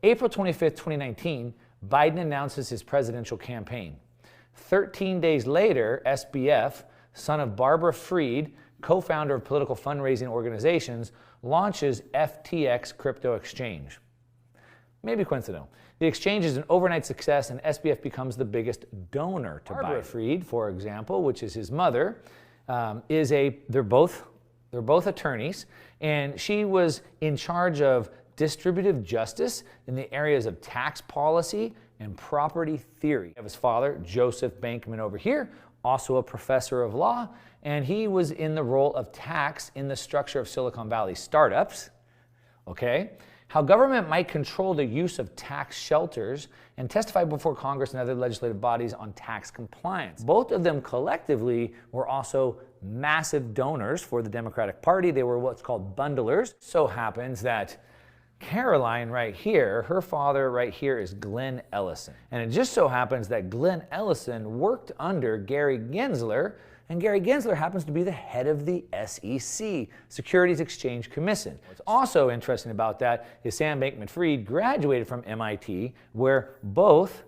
April 25th, 2019, Biden announces his presidential campaign. 13 days later, SBF, son of Barbara Fried, co-founder of political fundraising organizations, launches FTX crypto exchange. Maybe coincidental. The exchange is an overnight success, and SBF becomes the biggest donor to Barbara Fried, for example, which is his mother, they're both attorneys, and she was in charge of distributive justice in the areas of tax policy and property theory. Of his father, Joseph Bankman over here, also a professor of law, and he was in the role of tax in the structure of Silicon Valley startups. Okay? How government might control the use of tax shelters, and testify before Congress and other legislative bodies on tax compliance. Both of them collectively were also massive donors for the Democratic Party. They were what's called bundlers. So happens that Caroline right here, her father right here is Glenn Ellison. And it just so happens that Glenn Ellison worked under Gary Gensler, and Gary Gensler happens to be the head of the SEC, Securities Exchange Commission. What's also interesting about that is Sam Bankman-Fried graduated from MIT, where both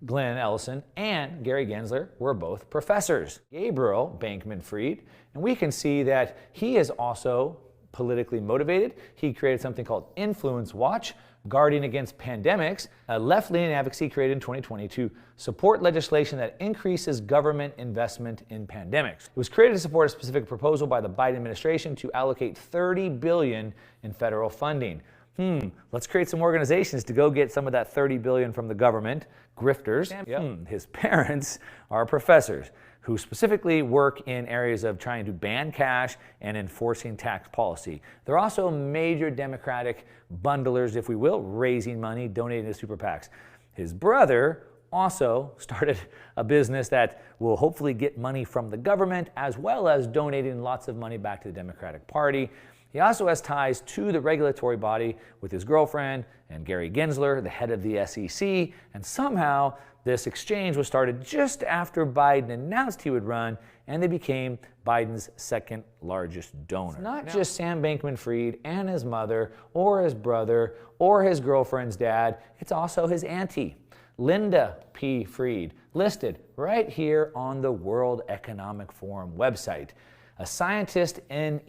Glenn Ellison and Gary Gensler were both professors. Gabriel Bankman-Fried, and we can see that he is also politically motivated. He created something called Influence Watch, Guarding Against Pandemics, a left-leaning advocacy created in 2020 to support legislation that increases government investment in pandemics. It was created to support a specific proposal by the Biden administration to allocate $30 billion in federal funding. Let's create some organizations to go get some of that $30 billion from the government, grifters. His parents are professors who specifically work in areas of trying to ban cash and enforcing tax policy. They're also major Democratic bundlers, if we will, raising money, donating to SuperPACs. His brother also started a business that will hopefully get money from the government, as well as donating lots of money back to the Democratic Party. He also has ties to the regulatory body with his girlfriend and Gary Gensler, the head of the SEC, and somehow this exchange was started just after Biden announced he would run, and they became Biden's second largest donor. It's not just Sam Bankman-Fried and his mother, or his brother, or his girlfriend's dad, it's also his auntie, Linda P. Fried, listed right here on the World Economic Forum website. A scientist in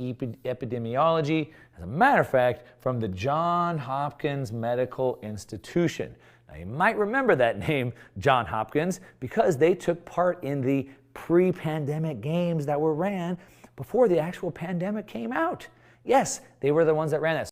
epidemiology, as a matter of fact, from the Johns Hopkins Medical Institution. Now, you might remember that name, Johns Hopkins, because they took part in the pre-pandemic games that were ran before the actual pandemic came out. Yes, they were the ones that ran that.